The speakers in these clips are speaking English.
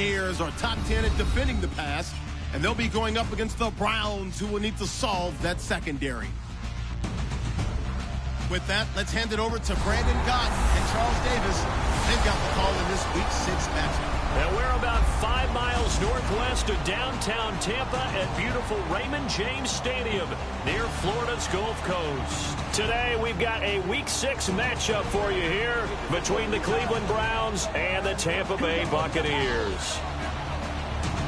Buccaneers are top 10 at defending the pass, and they'll be going up against the Browns, who will need to solve that secondary. With that, let's hand it over to Brandon Gott and Charles Davis. They've got the call in this Week 6 matchup. And we're about 5 miles northwest of downtown Tampa at beautiful Raymond James Stadium near Florida's Gulf Coast. Today, we've got a Week 6 matchup for you here between the Cleveland Browns and the Tampa Bay Buccaneers.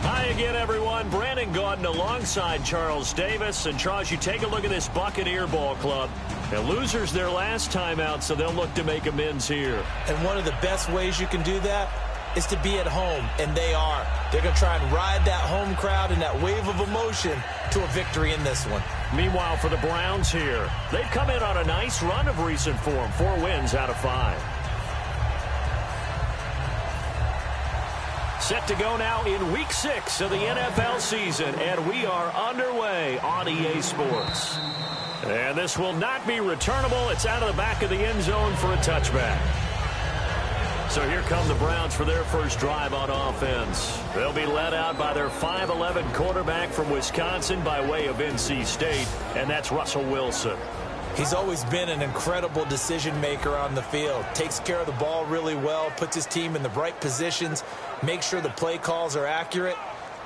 Hi again, everyone. Brandon Gaudin alongside Charles Davis. And, Charles, you take a look at this Buccaneer ball club. The losers their last time out, so they'll look to make amends here. And one of the best ways you can do that is to be at home, and they are. They're going to try and ride that home crowd and that wave of emotion to a victory in this one. Meanwhile, for the Browns here, they've come in on a nice run of recent form, 4 wins out of 5. Set to go now in Week 6 of the NFL season, and we are underway on EA Sports. And this will not be returnable. It's out of the back of the end zone for a touchback. So here come the Browns for their first drive on offense. They'll be led out by their 5'11" quarterback from Wisconsin by way of NC State, and that's Russell Wilson. He's always been an incredible decision maker on the field. Takes care of the ball really well, puts his team in the right positions, makes sure the play calls are accurate.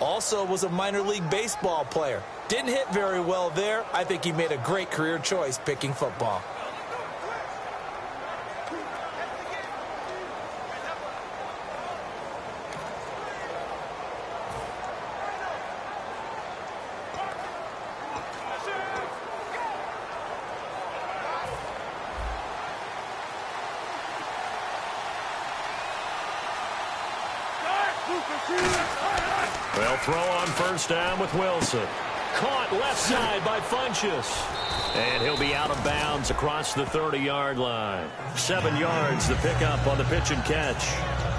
Also was a minor league baseball player. Didn't hit very well there. I think he made a great career choice picking football. They'll throw on first down with Wilson. Caught left side by Funchess. And he'll be out of bounds across the 30-yard line. 7 yards, the pickup on the pitch and catch.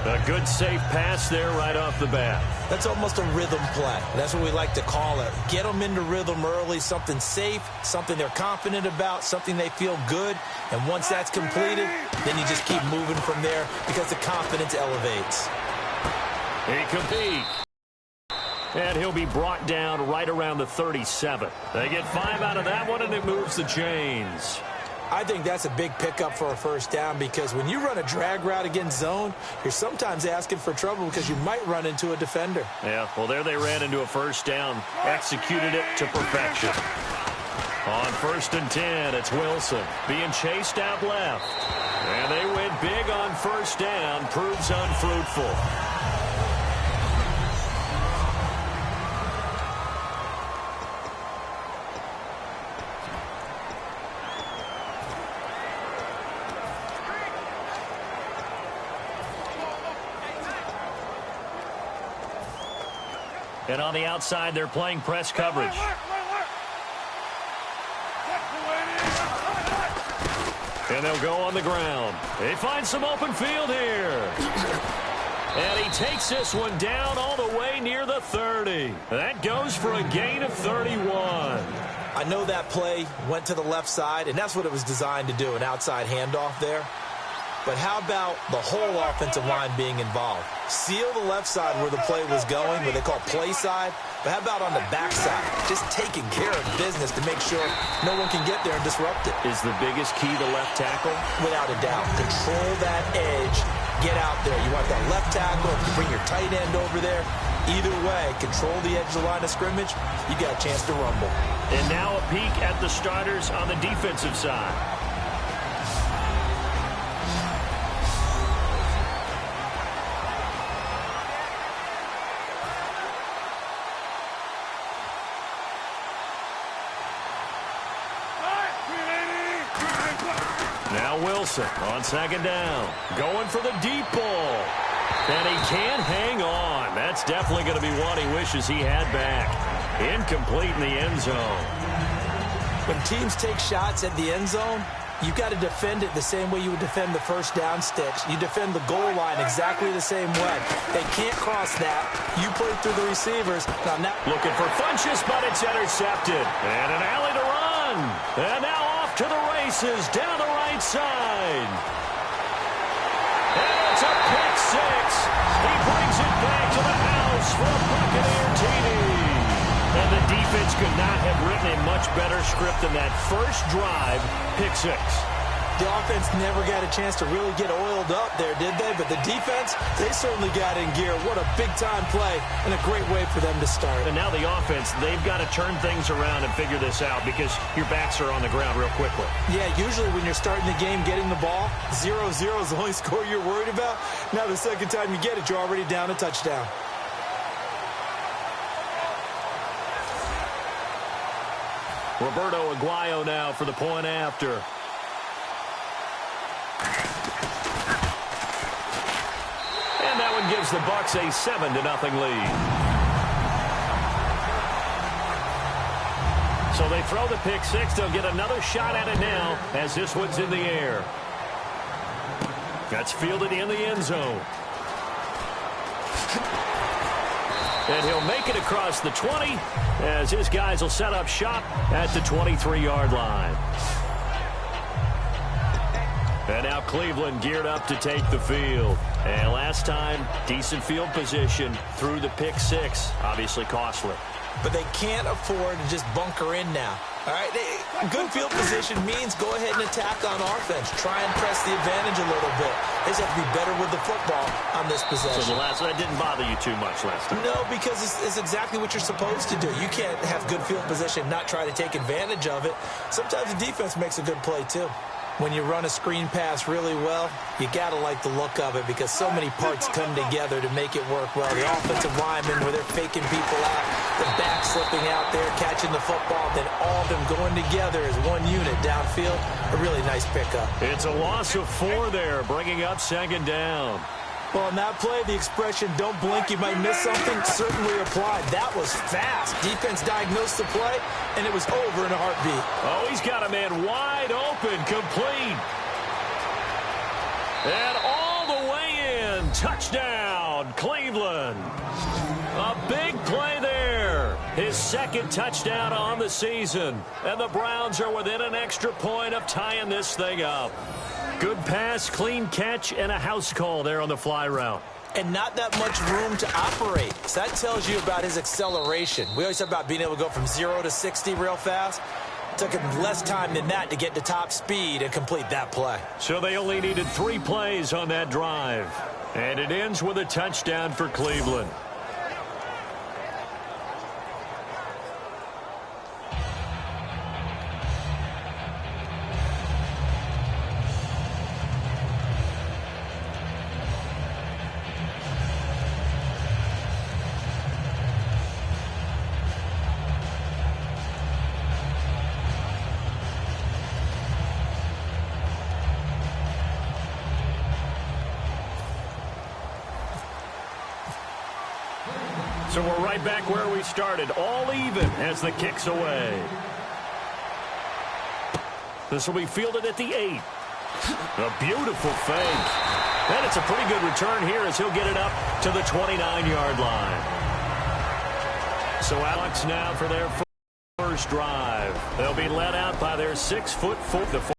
A good, safe pass there right off the bat. That's almost a rhythm play. That's what we like to call it. Get them into rhythm early, something safe, something they're confident about, something they feel good. And once that's completed, then you just keep moving from there because the confidence elevates. Incomplete. And he'll be brought down right around the 37. They get 5 out of that one, and it moves the chains. I think that's a big pickup for a first down because when you run a drag route against zone, you're sometimes asking for trouble because you might run into a defender. Yeah, well, there they ran into a first down, executed it to perfection. On 1st and 10, it's Wilson being chased out left. And they went big on first down, proves unfruitful. And on the outside, they're playing press coverage. And they'll go on the ground. They find some open field here. And he takes this one down all the way near the 30. That goes for a gain of 31. I know that play went to the left side, and that's what it was designed to do, an outside handoff there. But how about the whole offensive line being involved? Seal the left side where the play was going, what they call play side. But how about on the back side? Just taking care of business to make sure no one can get there and disrupt it. Is the biggest key the left tackle? Without a doubt. Control that edge. Get out there. You want that left tackle. If you bring your tight end over there, either way, control the edge of the line of scrimmage, you got a chance to rumble. And now a peek at the starters on the defensive side. Now Wilson on 2nd down. Going for the deep ball. And he can't hang on. That's definitely going to be one he wishes he had back. Incomplete in the end zone. When teams take shots at the end zone, you've got to defend it the same way you would defend the first down sticks. You defend the goal line exactly the same way. They can't cross that. You play through the receivers. Now looking for Funchess, but it's intercepted. And an alley to run. And now off to the races down the right side. And it's a pick six. He brings it back to the have written a much better script than that first drive, pick six. The offense never got a chance to really get oiled up there, did they? But the defense, they certainly got in gear. What a big-time play and a great way for them to start. And now the offense, they've got to turn things around and figure this out because your backs are on the ground real quickly. Yeah, usually when you're starting the game getting the ball, 0-0 is the only score you're worried about. Now the second time you get it, you're already down a touchdown. Roberto Aguayo now for the point after. And that one gives the Bucs a 7-0 lead. So they throw the pick six. They'll get another shot at it now as this one's in the air. That's fielded in the end zone. And he'll make it across the 20 as his guys will set up shop at the 23-yard line. And now Cleveland geared up to take the field. And last time, decent field position through the pick six. Obviously costly. But they can't afford to just bunker in now. All right, good field position means go ahead and attack on offense. Try and press the advantage a little bit. They just have to be better with the football on this possession. So that didn't bother you too much last time? No, because it's exactly what you're supposed to do. You can't have good field position and not try to take advantage of it. Sometimes the defense makes a good play, too. When you run a screen pass really well, you got to like the look of it because so many parts come together to make it work well. The offensive linemen, where they're faking people out, the back slipping out there, catching the football, then all of them going together as one unit downfield. A really nice pickup. It's a loss of 4 there, bringing up second down. Well, on that play, the expression, don't blink, you might miss something, certainly applied. That was fast. Defense diagnosed the play, and it was over in a heartbeat. Oh, he's got a man wide open, complete. And all the way in. Touchdown, Cleveland. A big play there. His second touchdown on the season. And the Browns are within an extra point of tying this thing up. Good pass, clean catch, and a house call there on the fly route. And not that much room to operate. So that tells you about his acceleration. We always talk about being able to go from 0 to 60 real fast. It took him less time than that to get to top speed and complete that play. So they only needed 3 plays on that drive. And it ends with a touchdown for Cleveland. So we're right back where we started, all even as the kick's away. This will be fielded at the 8. A beautiful fake. And it's a pretty good return here as he'll get it up to the 29-yard line. So Alex now for their first drive. They'll be led out by their 6'4", the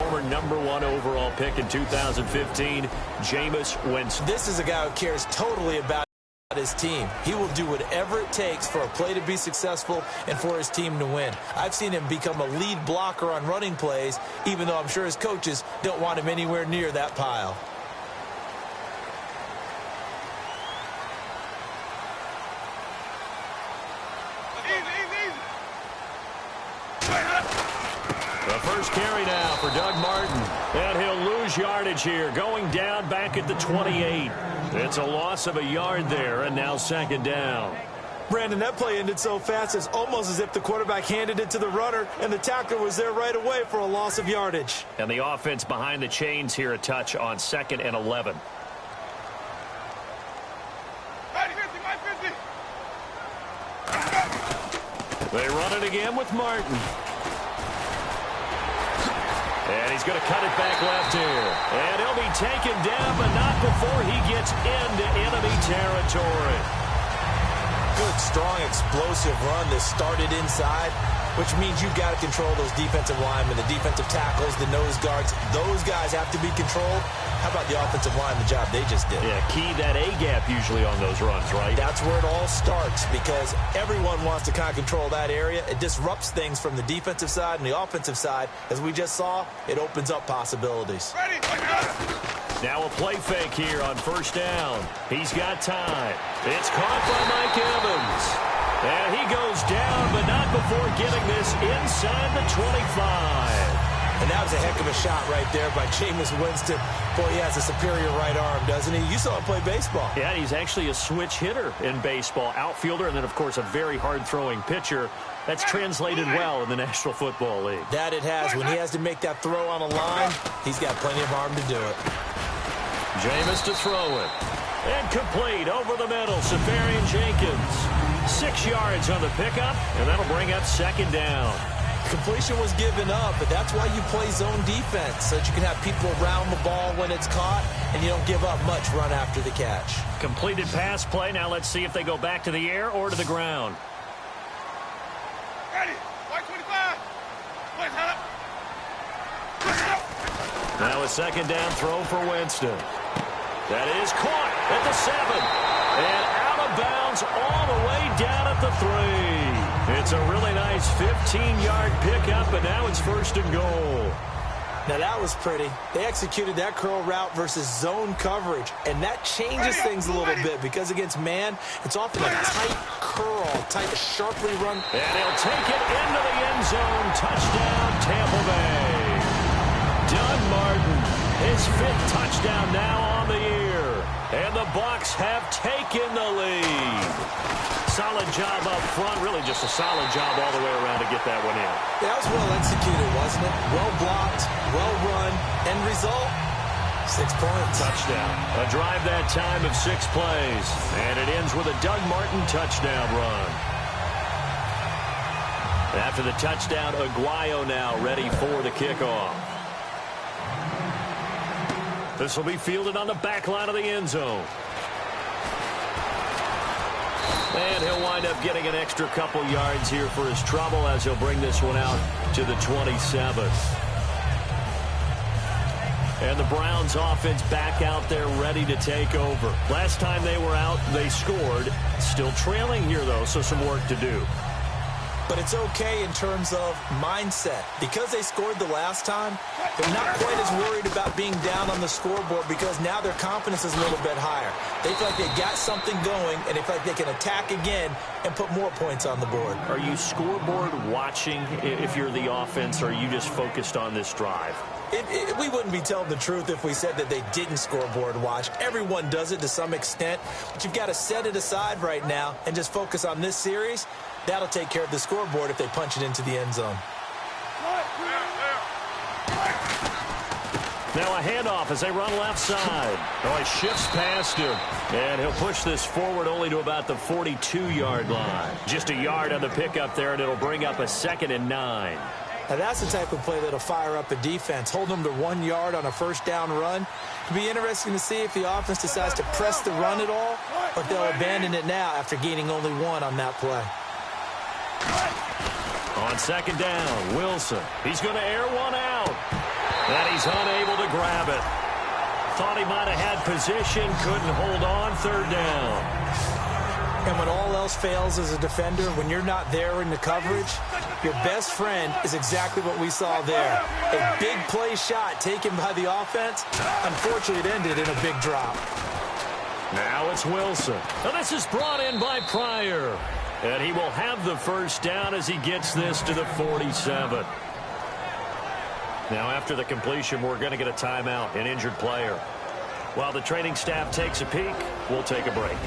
former #1 overall pick in 2015, Jameis Winston. This is a guy who cares totally about his team. He will do whatever it takes for a play to be successful and for his team to win. I've seen him become a lead blocker on running plays, even though I'm sure his coaches don't want him anywhere near that pile. The first carry now for Doug Martin. And he'll lose yardage here, going down back at the 28. It's a loss of a yard there, and now second down. Brandon, that play ended so fast, it's almost as if the quarterback handed it to the runner, and the tackler was there right away for a loss of yardage. And the offense behind the chains here a touch on 2nd and 11. They run it again with Martin. And he's going to cut it back left here. And he'll be taken down, but not before he gets into enemy territory. good, strong, explosive run that started inside, which means you've got to control those defensive linemen, the defensive tackles, the nose guards. Those guys have to be controlled. How about the offensive line, the job they just did? Yeah, key that A-gap usually on those runs, right? That's where it all starts because everyone wants to kind of control that area. It disrupts things from the defensive side and the offensive side. As we just saw, it opens up possibilities. Now a play fake here on first down. He's got time. It's caught by Mike Evans. And he goes down, but not before getting this inside the 25. And that was a heck of a shot right there by Jameis Winston. Boy, he has a superior right arm, doesn't he? You saw him play baseball. Yeah, he's actually a switch hitter in baseball. Outfielder, and then, of course, a very hard-throwing pitcher. That's translated well in the National Football League. That it has. When he has to make that throw on a line, he's got plenty of arm to do it. Jameis to throw it. And complete over the middle. Safarian Jenkins. 6 yards on the pickup, and that'll bring up second down. Completion was given up, but that's why you play zone defense, so that you can have people around the ball when it's caught, and you don't give up much run after the catch. Completed pass play. Now let's see if they go back to the air or to the ground. Ready. White 25. White up. Now a second down throw for Winston. That is caught at the 7. And out of bounds all the way down at the 3. It's a really nice 15-yard pickup, and now it's first and goal. Now that was pretty. They executed that curl route versus zone coverage, and that changes things a little bit because against man, it's often a tight curl, tight, sharply run. And he'll take it into the end zone. Touchdown, Tampa Bay. Doug Martin, his 5th touchdown now on the year. And the Bucs have taken the lead. Solid job up front, really just a solid job all the way around to get that one in. That was well executed, wasn't it? Well blocked, well run, end result, 6 points. Touchdown. A drive that time of 6 plays. And it ends with a Doug Martin touchdown run. After the touchdown, Aguayo now ready for the kickoff. This will be fielded on the back line of the end zone. And he'll wind up getting an extra couple yards here for his trouble as he'll bring this one out to the 27. And the Browns offense back out there ready to take over. Last time they were out, they scored. Still trailing here, though, so some work to do. But it's okay in terms of mindset. Because they scored the last time, they're not quite as worried about being down on the scoreboard because now their confidence is a little bit higher. They feel like they got something going, and they feel like they can attack again and put more points on the board. Are you scoreboard watching if you're the offense, or are you just focused on this drive? We wouldn't be telling the truth if we said that they didn't scoreboard watch. Everyone does it to some extent, but you've got to set it aside right now and just focus on this series. That'll take care of the scoreboard if they punch it into the end zone. Now a handoff as they run left side. Oh, he shifts past him. And he'll push this forward only to about the 42-yard line. Just a yard on the pickup there, and it'll bring up a 2nd and 9. Now that's the type of play that'll fire up a defense. Hold them to 1 yard on a first down run. It'll be interesting to see if the offense decides to press the run at all, or if they'll abandon it now after gaining only 1 on that play. On second down, Wilson. He's going to air one out. And he's unable to grab it. Thought he might have had position, couldn't hold on, 3rd down. And when all else fails as a defender, when you're not there in the coverage, your best friend is exactly what we saw there. A big play shot taken by the offense. Unfortunately, it ended in a big drop. Now it's Wilson. And this is brought in by Pryor. And he will have the first down as he gets this to the 47. Now after the completion, we're going to get a timeout, an injured player. While the training staff takes a peek, we'll take a break.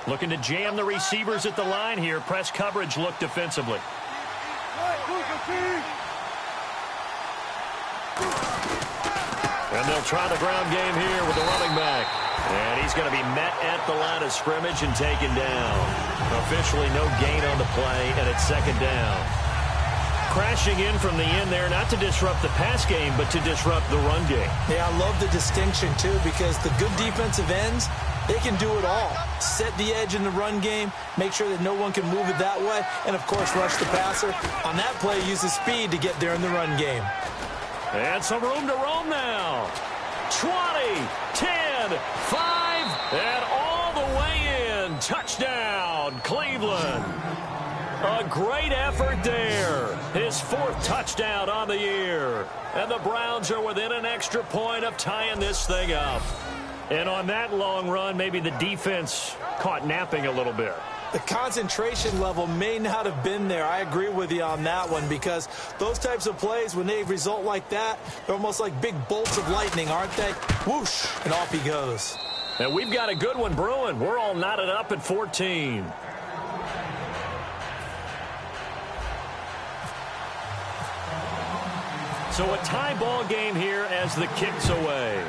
Looking to jam the receivers at the line here. Press coverage look defensively. And they'll try the ground game here with the running back. And he's going to be met at the line of scrimmage and taken down. Officially no gain on the play, and it's second down. Crashing in from the end there, not to disrupt the pass game, but to disrupt the run game. Yeah, I love the distinction, too, because the good defensive ends, they can do it all. Set the edge in the run game, make sure that no one can move it that way, and, of course, rush the passer. On that play, use the speed to get there in the run game. And some room to roam now. 20, 10, 5, and all the way in. Touchdown, Cleveland. A great effort there. His 4th touchdown on the year. And the Browns are within an extra point of tying this thing up. And on that long run, maybe the defense caught napping a little bit. The concentration level may not have been there. I agree with you on that one, because those types of plays, when they result like that, they're almost like big bolts of lightning, aren't they? Whoosh, and off he goes. And we've got a good one brewing. We're all knotted up at 14. So a tie ball game here as the kick's away.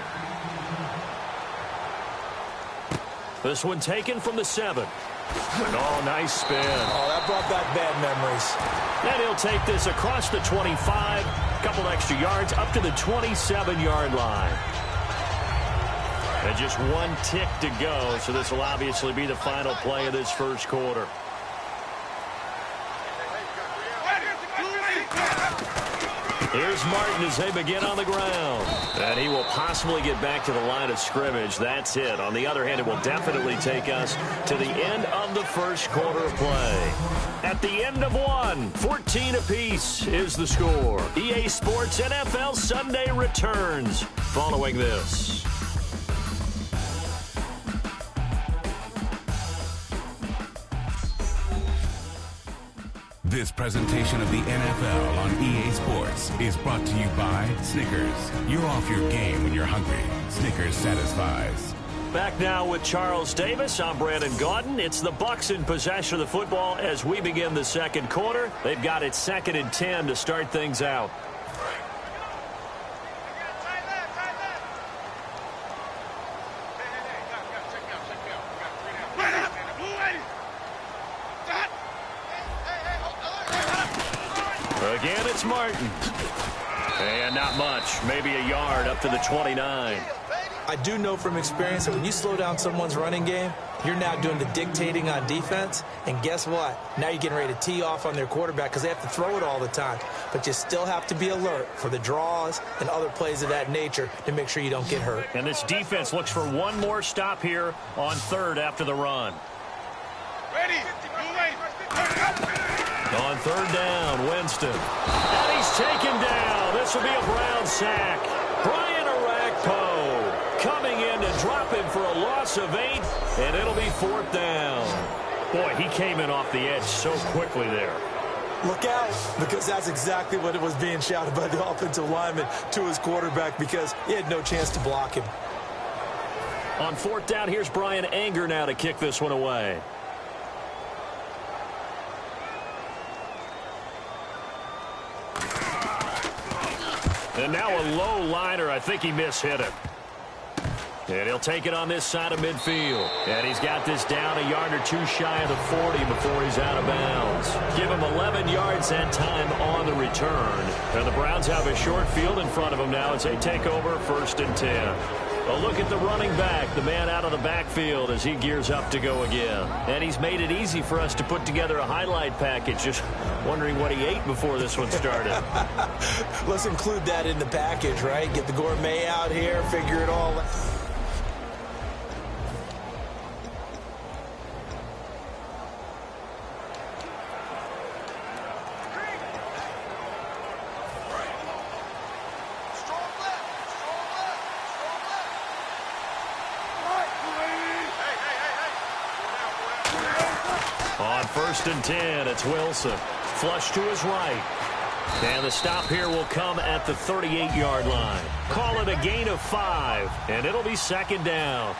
This one taken from the 7. Oh, nice spin. Oh, that brought back bad memories. And he'll take this across the 25, a couple extra yards, up to the 27-yard line. And just one tick to go, so this will obviously be the final play of this first quarter. Here's Martin as they begin on the ground. And he will possibly get back to the line of scrimmage. That's it. On the other hand, it will definitely take us to the end of the first quarter of play. At the end of one, 14 apiece is the score. EA Sports NFL Sunday returns following this. This presentation of the NFL on EA Sports is brought to you by Snickers. You're off your game when you're hungry. Snickers satisfies. Back now with Charles Davis. I'm Brandon Gaudin. It's the Bucs in possession of the football as we begin the second quarter. They've got it 2nd and 10 to start things out. Again, it's Martin. And not much. Maybe a yard up to the 29. I do know from experience that when you slow down someone's running game, you're now doing the dictating on defense. And guess what? Now you're getting ready to tee off on their quarterback because they have to throw it all the time. But you still have to be alert for the draws and other plays of that nature to make sure you don't get hurt. And this defense looks for one more stop here on 3rd after the run. Ready. On 3rd down, Winston. And he's taken down. This will be a Brown sack. Brian Orakpo coming in to drop him for a loss of 8, and it'll be 4th down. Boy, he came in off the edge so quickly there. Look out, because that's exactly what it was being shouted by the offensive lineman to his quarterback, because he had no chance to block him. On 4th down, here's Brian Anger now to kick this one away. And now a low liner. I think he mishit it. And he'll take it on this side of midfield. And he's got this down a yard or 2 shy of the 40 before he's out of bounds. Give him 11 yards that time on the return. And the Browns have a short field in front of them now as they take over 1st and 10. A look at the running back, the man out of the backfield as he gears up to go again. And he's made it easy for us to put together a highlight package. Just wondering what he ate before this one started. Let's include that in the package, right? Get the gourmet out here, figure it all out. On 1st and 10, it's Wilson. Flush to his right. And the stop here will come at the 38-yard line. Call it a gain of 5, and it'll be 2nd down.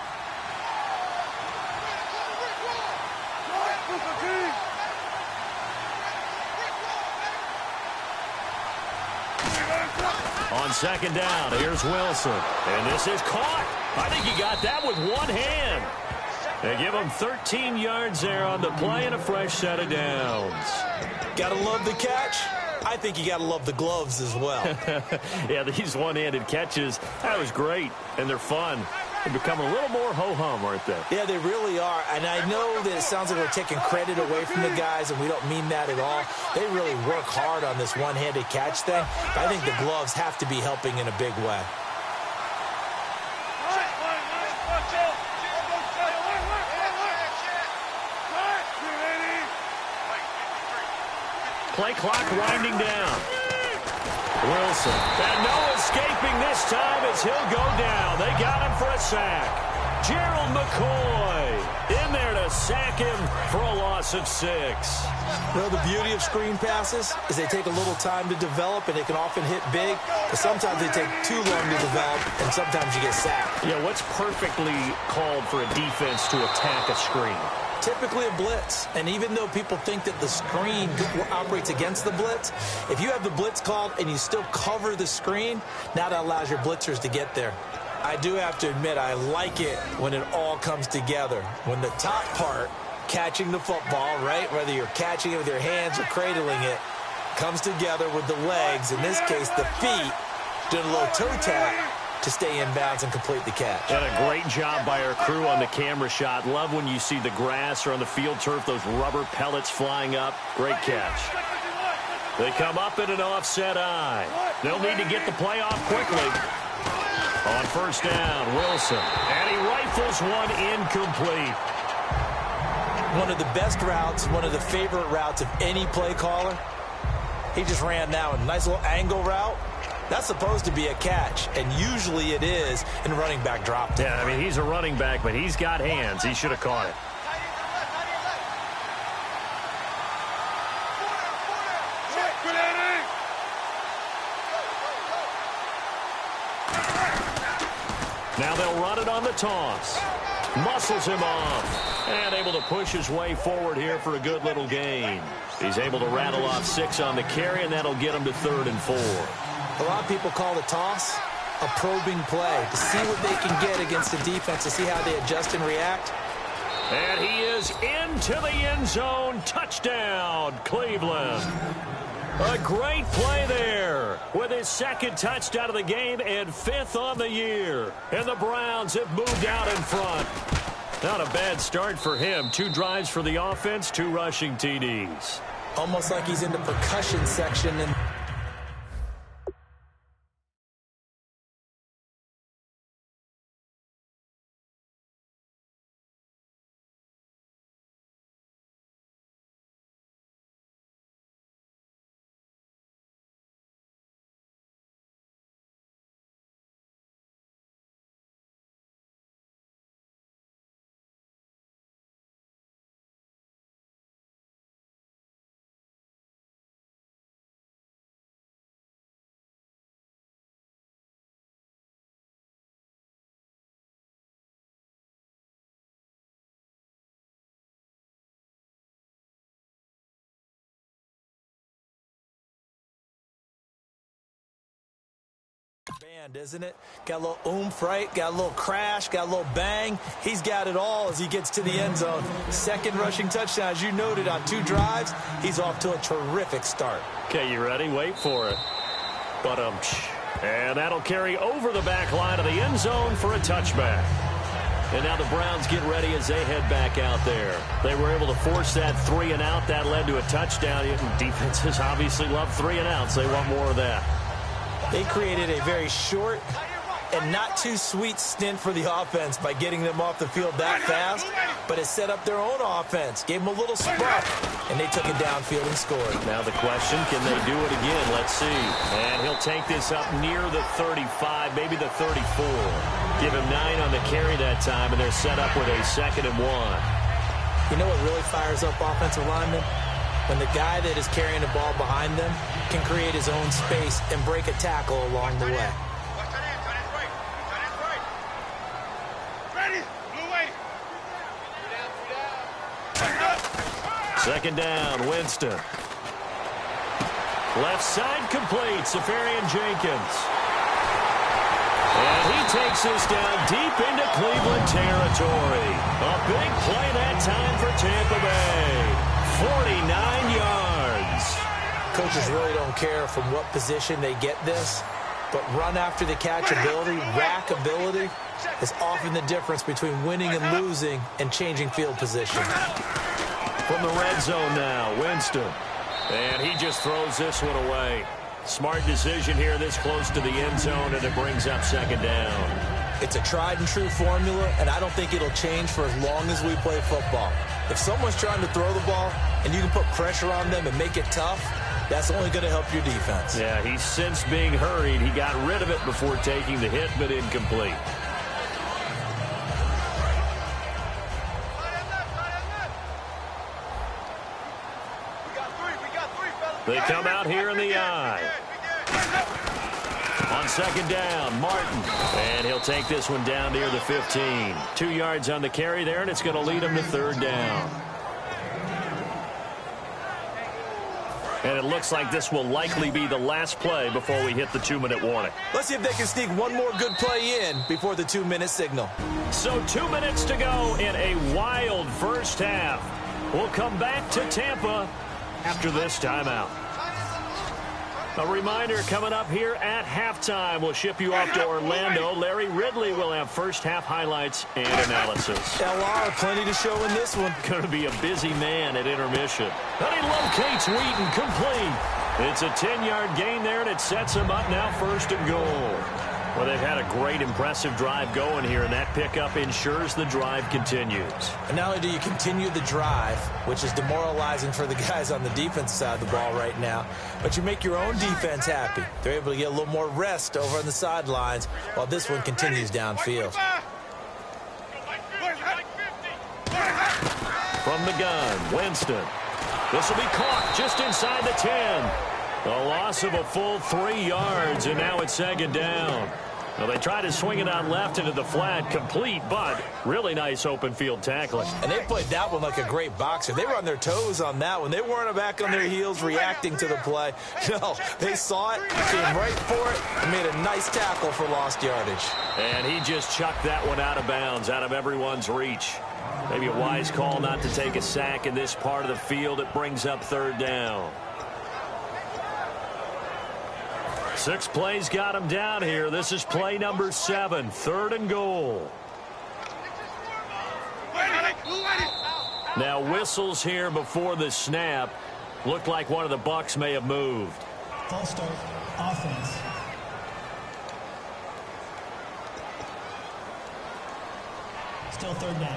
On second down, here's Wilson. And this is caught. I think he got that with one hand. They give him 13 yards there on the play and a fresh set of downs. Gotta love the catch. I think you gotta love the gloves as well. Yeah, these one-handed catches, that was great, and they're fun. They're becoming a little more ho-hum, aren't they? Yeah, they really are. And I know that it sounds like we're taking credit away from the guys, and we don't mean that at all. They really work hard on this one-handed catch thing. But I think the gloves have to be helping in a big way. Play clock winding down. Wilson. And no escaping this time as he'll go down. They got him for a sack. Gerald McCoy in there to sack him for a loss of 6. Well, the beauty of screen passes is they take a little time to develop, and they can often hit big. But sometimes they take too long to develop, and sometimes you get sacked. Yeah, what's perfectly called for a defense to attack a screen? Typically a blitz, and even though people think that the screen operates against the blitz, if you have the blitz called and you still cover the screen, now that allows your blitzers to get there. I do have to admit, I like it when it all comes together. When the top part, catching the football, right, whether you're catching it with your hands or cradling it, comes together with the legs, in this case the feet, doing a little toe tap to stay in bounds and complete the catch. And a great job by our crew on the camera shot. Love when you see the grass or on the field turf, those rubber pellets flying up. Great catch. They come up in an offset eye. They'll need to get the play off quickly. On first down, Wilson. And he rifles one incomplete. One of the best routes, one of the favorite routes of any play caller. He just ran now a nice little angle route. That's supposed to be a catch, and usually it is in running back drop. Yeah, I mean, he's a running back, but he's got hands. He should have caught it. Now they'll run it on the toss. Muscles him off. And able to push his way forward here for a good little gain. He's able to rattle off 6 on the carry, and that'll get him to 3rd and 4. A lot of people call the toss a probing play to see what they can get against the defense, to see how they adjust and react. And he is into the end zone. Touchdown, Cleveland. A great play there with his 2nd touchdown of the game and 5th on the year. And the Browns have moved out in front. Not a bad start for him. 2 drives for the offense, 2 rushing TDs. Almost like he's in the percussion section. And band, isn't it? Got a little oomph, right? Got a little crash, got a little bang. He's got it all as he gets to the end zone. 2nd rushing touchdown, as you noted, on 2 drives. He's off to a terrific start. Okay, you ready? Wait for it. And that'll carry over the back line of the end zone for a touchback. And now the Browns get ready as they head back out there. They were able to force that 3 and out. That led to a touchdown. Defenses obviously love 3 and outs. They want more of that. They created a very short and not too sweet stint for the offense by getting them off the field that fast, but it set up their own offense, gave them a little spark, and they took it downfield and scored. Now the question, can they do it again? Let's see. And he'll take this up near the 35, maybe the 34. Give him 9 on the carry that time, and they're set up with a 2nd and 1. You know what really fires up offensive linemen? When the guy that is carrying the ball behind them can create his own space and break a tackle along the way. Ready? Blue way. 2nd down, Winston. Left side complete, Safarian Jenkins. And he takes this down deep into Cleveland territory. A big play that time for Tampa Bay. 49 yards. Coaches really don't care from what position they get this, but run after the catch ability, rack ability, is often the difference between winning and losing and changing field position. From the red zone now, Winston. And he just throws this one away. Smart decision here this close to the end zone, and it brings up second down. It's a tried and true formula, and I don't think it'll change for as long as we play football. If someone's trying to throw the ball and you can put pressure on them and make it tough, that's only going to help your defense. Yeah, he's since being hurried. He got rid of it before taking the hit, but incomplete. They come out here in the eye. On second down, Martin. And he'll take this one down near the 15. 2 yards on the carry there, and it's going to lead him to third down. And it looks like this will likely be the last play before we hit the 2-minute warning. Let's see if they can sneak one more good play in before the 2-minute signal. So 2 minutes to go in a wild first half. We'll come back to Tampa after this timeout. A reminder coming up here at halftime. We'll ship you off to Orlando. Larry Ridley will have first half highlights and analysis. LR, plenty to show in this one. Going to be a busy man at intermission. And he locates Wheaton, complete. It's a 10-yard gain there, and it sets him up now first and goal. Well, they've had a great, impressive drive going here, and that pickup ensures the drive continues. And not only do you continue the drive, which is demoralizing for the guys on the defense side of the ball right now, but you make your own defense happy. They're able to get a little more rest over on the sidelines while this one continues downfield. From the gun, Winston. This will be caught just inside the 10. A loss of a full 3 yards, and now it's second down. Well, they try to swing it on left into the flat, complete, but really nice open field tackling. And they played that one like a great boxer. They were on their toes on that one. They weren't back on their heels reacting to the play. No, they saw it, came right for it, and made a nice tackle for lost yardage. And he just chucked that one out of bounds, out of everyone's reach. Maybe a wise call not to take a sack in this part of the field. It brings up third down. 6 plays got him down here. This is play number 7, third and goal. Now whistles here before the snap. Looked like one of the Bucs may have moved. False start, offense. Still third down.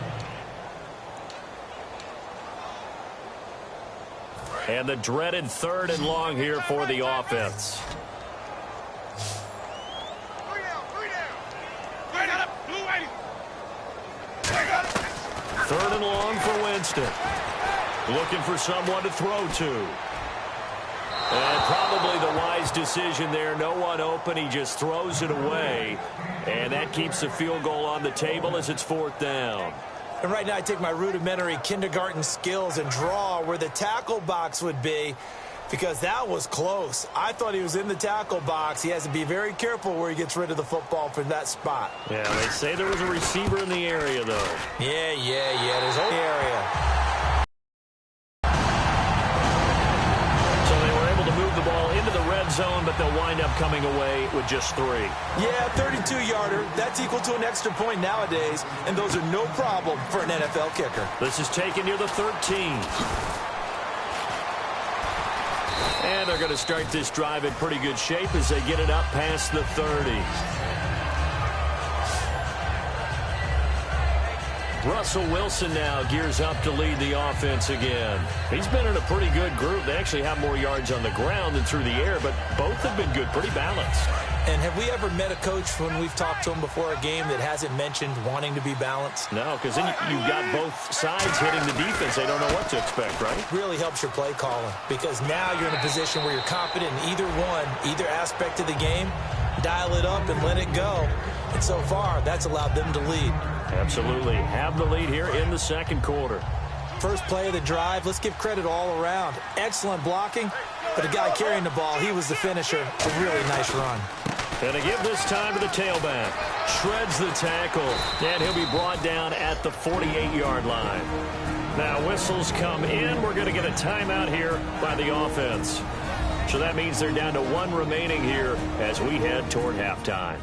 And the dreaded third and long here for the offense. Third and long for Winston. Looking for someone to throw to. And probably the wise decision there. No one open. He just throws it away. And that keeps the field goal on the table as it's fourth down. And right now I take my rudimentary kindergarten skills and draw where the tackle box would be, because that was close. I thought he was in the tackle box. He has to be very careful where he gets rid of the football from that spot. Yeah, they say there was a receiver in the area, though. Yeah. There's only area. So they were able to move the ball into the red zone, but they'll wind up coming away with just 3. Yeah, 32-yarder. That's equal to an extra point nowadays, and those are no problem for an NFL kicker. This is taken near the 13. And they're going to start this drive in pretty good shape as they get it up past the 30. Russell Wilson now gears up to lead the offense again. He's been in a pretty good group. They actually have more yards on the ground than through the air, but both have been good, pretty balanced. And have we ever met a coach when we've talked to him before a game that hasn't mentioned wanting to be balanced? No, because then you've got both sides hitting the defense. They don't know what to expect, right? Really helps your play calling, because now you're in a position where you're confident in either aspect of the game. Dial it up and let it go. And so far, that's allowed them to lead. Absolutely. Have the lead here in the second quarter. First play of the drive, let's give credit all around. Excellent blocking, but the guy carrying the ball, he was the finisher. A really nice run. And to give this time to the tailback. Shreds the tackle. And he'll be brought down at the 48-yard line. Now whistles come in. We're going to get a timeout here by the offense. So that means they're down to 1 remaining here as we head toward halftime.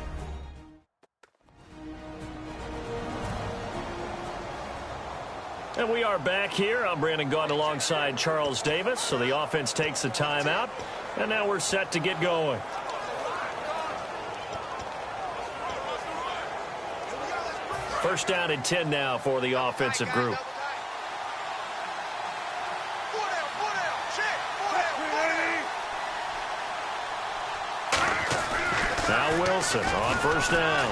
And we are back here. I'm Brandon Gaudin alongside Charles Davis. So the offense takes the timeout. And now we're set to get going. First down and 10 now for the offensive group. Now Wilson on first down.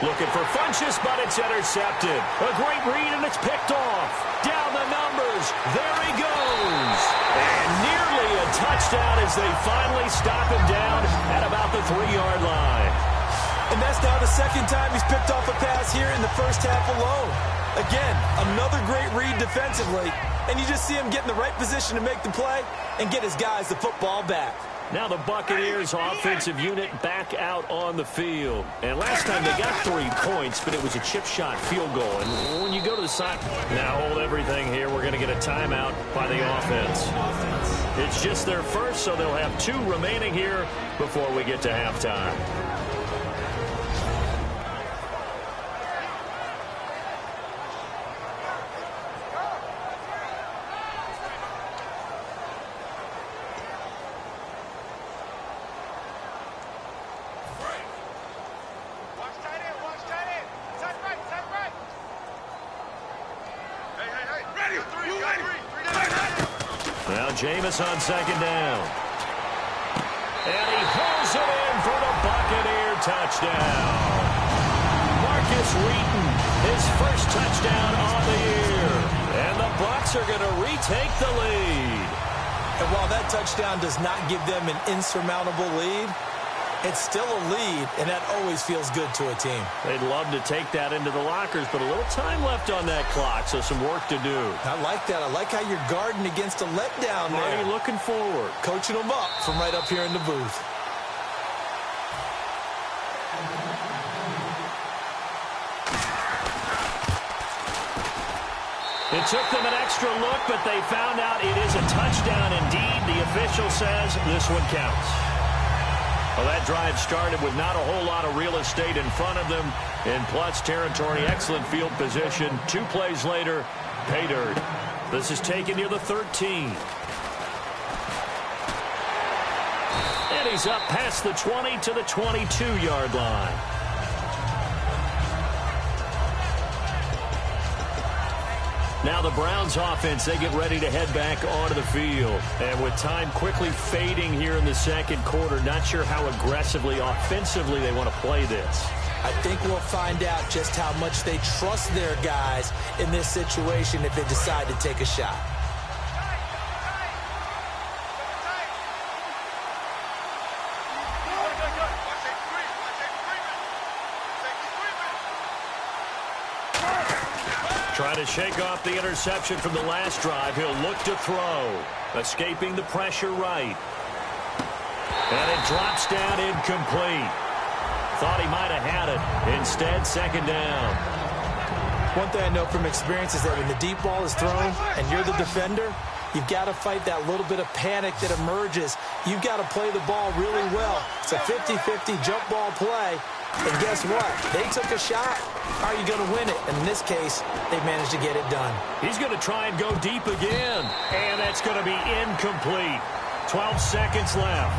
Looking for Funchess, but it's intercepted. A great read, and it's picked off. Down the numbers. There he goes. And nearly a touchdown as they finally stop him down at about the 3-yard line. And that's now the second time he's picked off a pass here in the first half alone. Again, another great read defensively. And you just see him get in the right position to make the play and get his guys the football back. Now the Buccaneers offensive unit back out on the field. And last time they got 3 points, but it was a chip shot field goal. And when you go to the side, now hold everything here. We're going to get a timeout by the offense. It's just their first, so they'll have 2 remaining here before we get to halftime. Jameis on second down. And he pulls it in for the Buccaneer touchdown. Marcus Wheaton, his first touchdown on the year. And the Bucs are going to retake the lead. And while that touchdown does not give them an insurmountable lead, it's still a lead, and that always feels good to a team. They'd love to take that into the lockers, but a little time left on that clock, so some work to do. I like that. I like how you're guarding against a letdown there. Marty looking forward. Coaching them up from right up here in the booth. It took them an extra look, but they found out it is a touchdown indeed. The official says this one counts. Well, that drive started with not a whole lot of real estate in front of them. In plus territory, excellent field position. 2 plays later, pay dirt. This is taken near the 13. And he's up past the 20 to the 22-yard line. Now the Browns offense, they get ready to head back onto the field. And with time quickly fading here in the second quarter, not sure how aggressively, offensively they want to play this. I think we'll find out just how much they trust their guys in this situation if they decide to take a shot. Trying to shake off the interception from the last drive. He'll look to throw. Escaping the pressure right. And it drops down incomplete. Thought he might have had it. Instead, second down. One thing I know from experience is that when the deep ball is thrown and you're the defender, you've got to fight that little bit of panic that emerges. You've got to play the ball really well. It's a 50-50 jump ball play. And guess what? They took a shot. Are you going to win it? And in this case, they managed to get it done. He's going to try and go deep again. And that's going to be incomplete. 12 seconds left.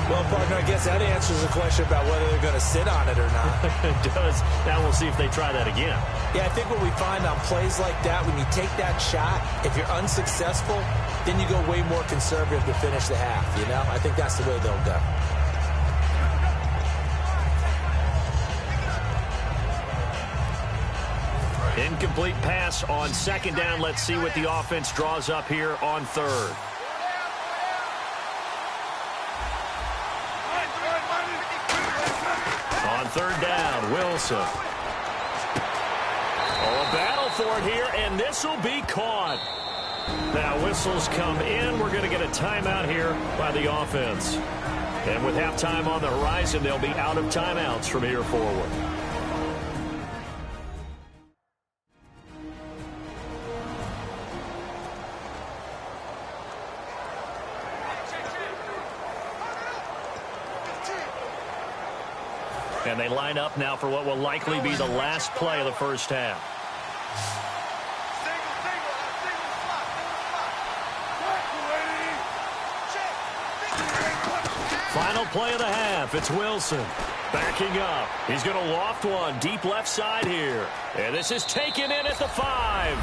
Well, partner, I guess that answers the question about whether they're going to sit on it or not. It does. Now we'll see if they try that again. Yeah, I think what we find on plays like that, when you take that shot, if you're unsuccessful, then you go way more conservative to finish the half, you know? I think that's the way they'll go. Incomplete pass on second down. Let's see what the offense draws up here on third. On third down, Wilson. Oh, a battle for it here, and this will be caught. Now whistles come in. We're going to get a timeout here by the offense. And with halftime on the horizon, they'll be out of timeouts from here forward. And they line up now for what will likely be the last play of the first half. Final play of the half. It's Wilson backing up. He's going to loft one deep left side here. And this is taken in at the 5.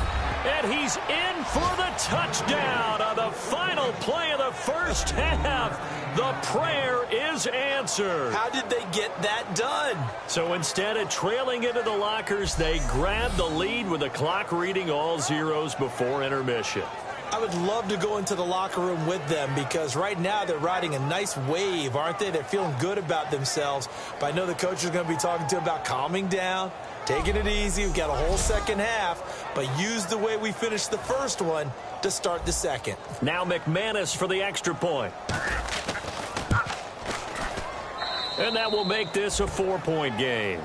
And he's in for the touchdown on the final play of the first half. The prayer is answered. How did they get that done? So instead of trailing into the lockers, they grabbed the lead with the clock reading all zeros before intermission. I would love to go into the locker room with them because right now they're riding a nice wave, aren't they? They're feeling good about themselves. But I know the coach is going to be talking to them about calming down, taking it easy. We've got a whole second half, but use the way we finished the first one to start the second. Now McManus for the extra point. And that will make this a 4-point game.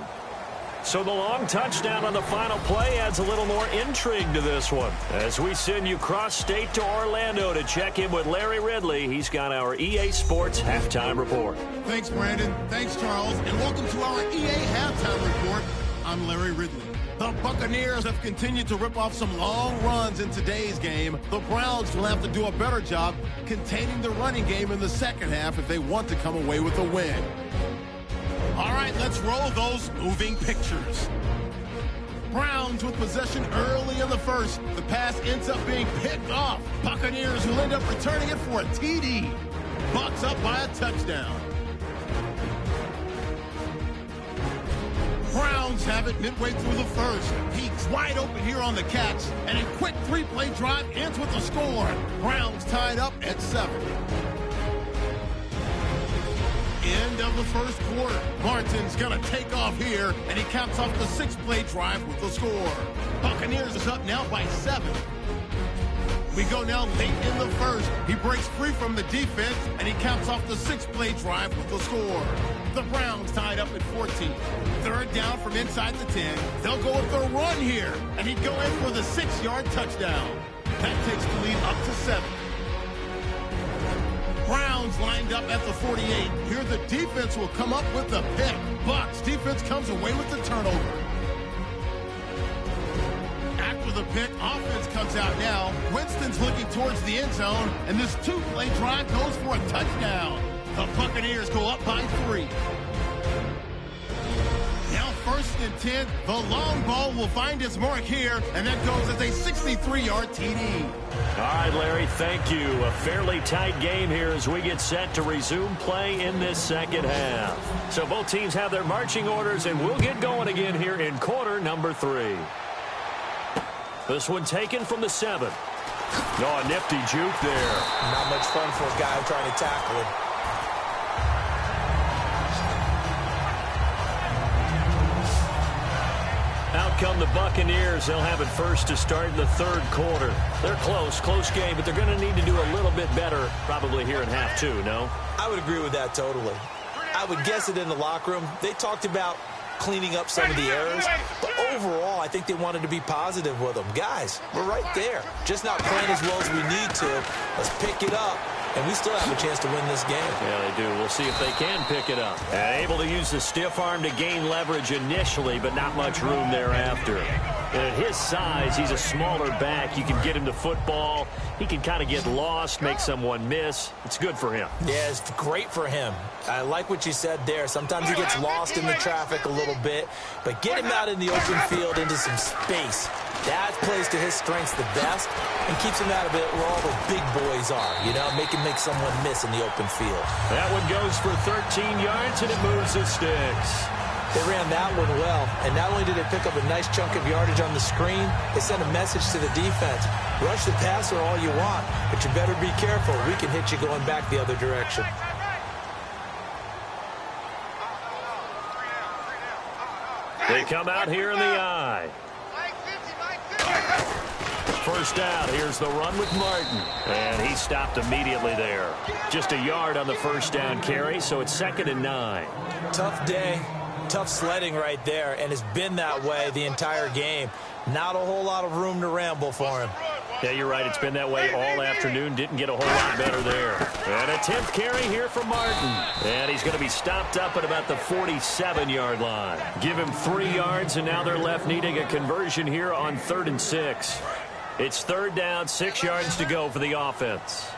So the long touchdown on the final play adds a little more intrigue to this one. As we send you cross-state to Orlando to check in with Larry Ridley, he's got our EA Sports Halftime Report. Thanks, Brandon. Thanks, Charles. And welcome to our EA Halftime Report. I'm Larry Ridley. The Buccaneers have continued to rip off some long runs in today's game. The Browns will have to do a better job containing the running game in the second half if they want to come away with a win. All right, let's roll those moving pictures. Browns with possession early in the first. The pass ends up being picked off. Buccaneers will end up returning it for a TD. Bucks up by a touchdown. Browns have it midway through the first. He's wide open here on the catch. And a quick 3-play drive ends with a score. Browns tied up at 7. End of the first quarter. Martin's going to take off here, and he caps off the 6-play drive with the score. Buccaneers is up now by 7. We go now late in the first. He breaks free from the defense, and he caps off the 6-play drive with the score. The Browns tied up at 14. Third down from inside the 10. They'll go with their run here, and he'd go in for the 6-yard touchdown. That takes the lead up to 7. Browns lined up at the 48. Here the defense will come up with the pick. Bucs defense comes away with the turnover. After the pick, offense comes out now. Winston's looking towards the end zone, and this 2-play drive goes for a touchdown. The Buccaneers go up by 3. Now 1st and 10. The long ball will find its mark here, and that goes as a 63-yard TD. All right, Larry, thank you. A fairly tight game here as we get set to resume play in this second half. So both teams have their marching orders, and we'll get going again here in quarter number 3. This one taken from the 7. Oh, a nifty juke there. Not much fun for a guy trying to tackle him. Out come the Buccaneers. They'll have it first to start in the third quarter. They're close game, but they're going to need to do a little bit better probably here in half 2, no? I would agree with that totally. I would guess it in the locker room. They talked about cleaning up some of the errors, but overall, I think they wanted to be positive with them. Guys, we're right there. Just not playing as well as we need to. Let's pick it up, and we still have a chance to win this game. Yeah, they do. We'll see if they can pick it up. And able to use the stiff arm to gain leverage initially, but not much room thereafter. And at his size, he's a smaller back. You can get him to football. He can kind of get lost, make someone miss. It's good for him. Yeah, it's great for him. I like what you said there. Sometimes he gets lost in the traffic a little bit, but get him out in the open field into some space. That plays to his strengths the best and keeps him out of it where all the big boys are, you know, make someone miss in the open field. That one goes for 13 yards, and it moves the sticks. They ran that one well, and not only did they pick up a nice chunk of yardage on the screen, they sent a message to the defense. Rush the passer all you want, but you better be careful. We can hit you going back the other direction. They come out here in the eye. first down. Here's the run with Martin. And he stopped immediately there. Just a yard on the first down carry, so it's 2nd and 9. Tough day, tough sledding right there, and it's been that way the entire game. Not a whole lot of room to ramble for him. Yeah, you're right. It's been that way all afternoon. Didn't get a whole lot better there. And a 10th carry here for Martin. And he's going to be stopped up at about the 47-yard line. Give him 3 yards, and now they're left needing a conversion here on 3rd and 6. It's 3rd down, 6 yards to go for the offense.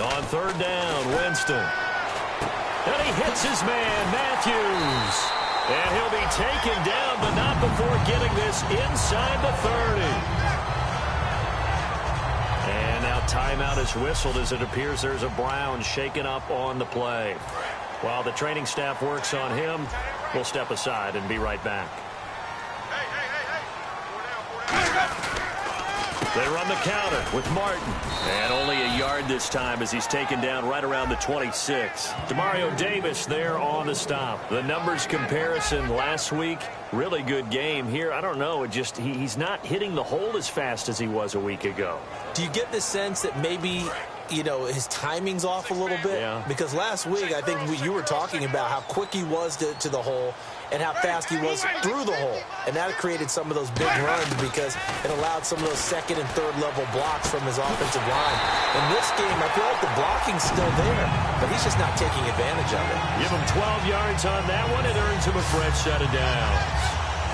On 3rd down, Winston. And he hits his man, Matthews. And he'll be taken down, but not before getting this inside the 30. And now timeout is whistled as it appears there's a Brown shaken up on the play. While the training staff works on him, we'll step aside and be right back. They run the counter with Martin. And only a yard this time as he's taken down right around the 26. Demario Davis there on the stop. The numbers comparison last week, really good game here. I don't know, it just he's not hitting the hole as fast as he was a week ago. Do you get the sense that maybe, you know, his timing's off a little bit? Yeah. Because last week, I think you were talking about how quick he was to the hole and how fast he was through the hole. And that created some of those big runs because it allowed some of those 2nd and 3rd level blocks from his offensive line. In this game, I feel like the blocking's still there, but he's just not taking advantage of it. Give him 12 yards on that one. It earns him a fresh set of downs.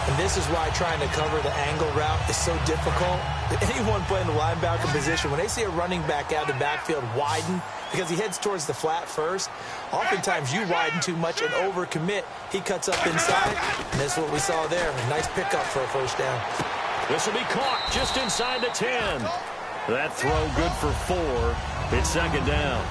And this is why trying to cover the angle route is so difficult. Anyone playing the linebacker position, when they see a running back out of the backfield widen, because he heads towards the flat first, oftentimes you widen too much and overcommit. He cuts up inside, and that's what we saw there. A nice pickup for a first down. This will be caught just inside the 10. That throw good for 4. It's 2nd down.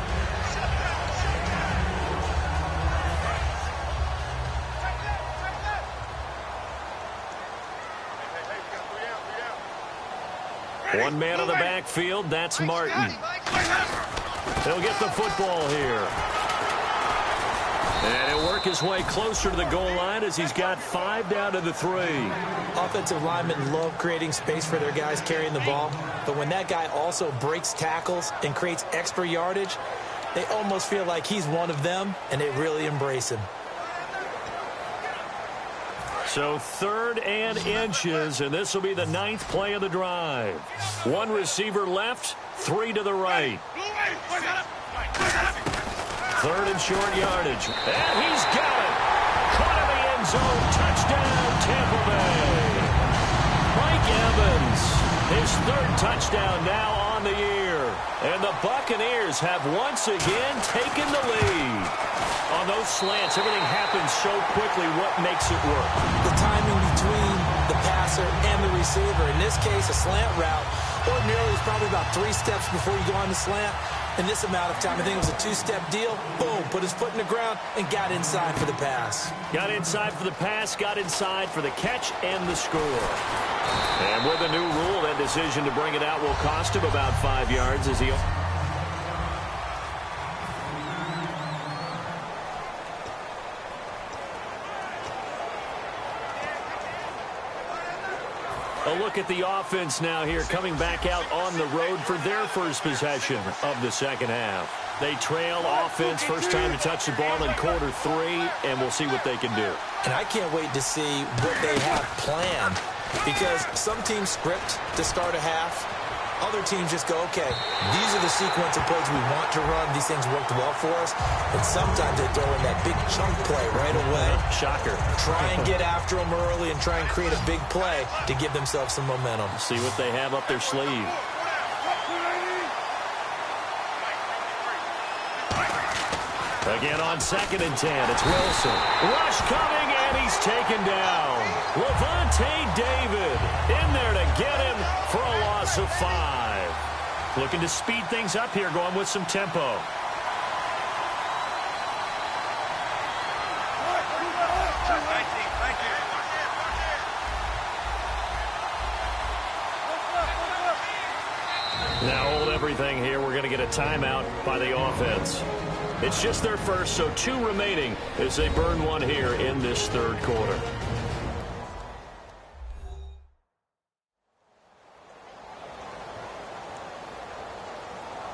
One man on the backfield, that's Martin. He'll get the football here. And he'll work his way closer to the goal line as he's got 5 down to the 3. Offensive linemen love creating space for their guys carrying the ball, but when that guy also breaks tackles and creates extra yardage, they almost feel like he's one of them, and they really embrace him. So 3rd and inches, and this will be the 9th play of the drive. 1 receiver left, 3 to the right. 3rd and short yardage. And he's got it. Caught in the end zone. Touchdown, Tampa Bay. Mike Evans, his 3rd touchdown now on the year. And the Buccaneers have once again taken the lead. On those slants, everything happens so quickly. What makes it work? The timing between the passer and the receiver. In this case, a slant route. Ordinarily, it's probably about 3 steps before you go on the slant. In this amount of time, I think it was a 2-step deal. Boom, put his foot in the ground and got inside for the pass. Got inside for the pass, got inside for the catch and the score. And with a new rule, that decision to bring it out will cost him about 5 yards as he... A look at the offense now here, coming back out on the road for their first possession of the second half. They trail offense, first time to touch the ball in quarter 3, and we'll see what they can do. And I can't wait to see what they have planned, because some teams script to start a half. Other teams just go, okay, these are the sequence of plays we want to run. These things worked well for us. And sometimes they throw in that big chunk play right away. Shocker. Try and get after them early and try and create a big play to give themselves some momentum. See what they have up their sleeve. Again on 2nd and 10, it's Wilson. Rush coming, and he's taken down. Lavonte David in there to get him for a loss of 5. Looking to speed things up here, going with some tempo. Now hold everything here. We're going to get a timeout by the offense. It's just their first, so 2 remaining as they burn one here in this third quarter.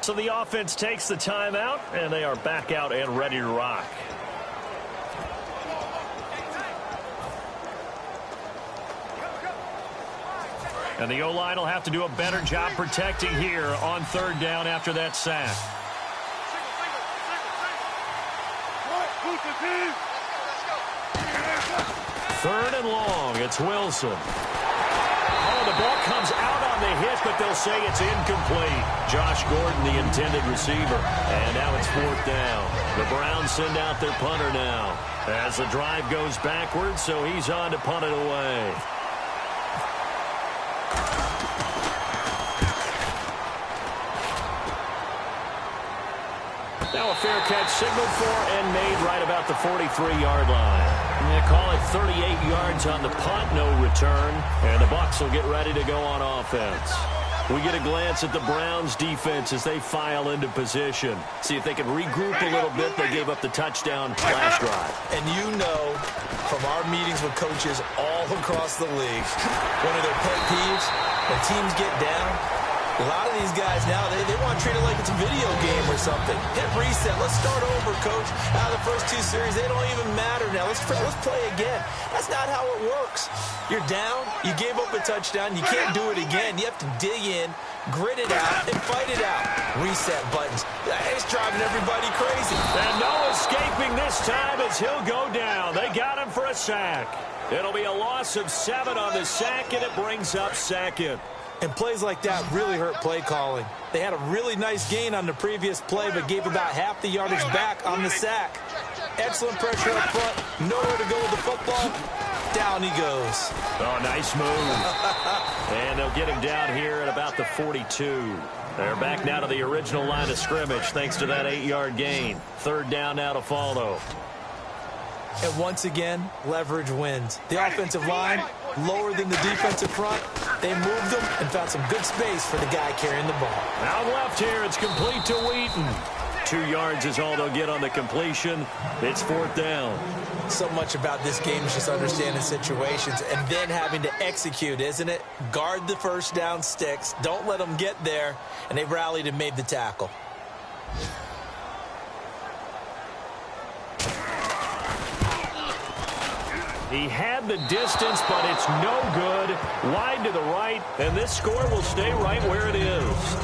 So the offense takes the timeout, and they are back out and ready to rock. And the O-line will have to do a better job protecting here on third down after that sack. Third and long. It's Wilson. Oh, the ball comes out on the hit, but they'll say it's incomplete. Josh Gordon, the intended receiver. And now it's fourth down. The Browns send out their punter now as the drive goes backwards, so he's on to punt it away. Now a fair catch signaled for and made right about the 43-yard line. They call it 38 yards on the punt, no return, and the Bucs will get ready to go on offense. We get a glance at the Browns defense as they file into position. See if they can regroup a little bit. They gave up the touchdown last drive. And you know from our meetings with coaches all across the league, one of their pet peeves, when teams get down, a lot of these guys now, they want to treat it like it's a video game or something. Hit reset. Let's start over, coach. Out of the first 2 series, they don't even matter now. Let's play again. That's not how it works. You're down. You gave up a touchdown. You can't do it again. You have to dig in, grit it out, and fight it out. Reset buttons. It's driving everybody crazy. And no escaping this time as he'll go down. They got him for a sack. It'll be a loss of 7 on the sack, and it brings up second. And plays like that really hurt play calling. They had a really nice gain on the previous play, but gave about half the yardage back on the sack. Excellent pressure up front. Nowhere to go with the football. Down he goes. Oh, nice move. And they'll get him down here at about the 42. They're back now to the original line of scrimmage thanks to that 8-yard gain. Third down now to follow. And once again, leverage wins. The offensive line, lower than the defensive front. They moved them and found some good space for the guy carrying the ball. Out left here, it's complete to Wheaton. 2 yards is all they'll get on the completion. It's fourth down. So much about this game is just understanding situations and then having to execute, isn't it? Guard the first down sticks. Don't let them get there. And they rallied and made the tackle. He had the distance, but it's no good. Wide to the right, and this score will stay right where it is.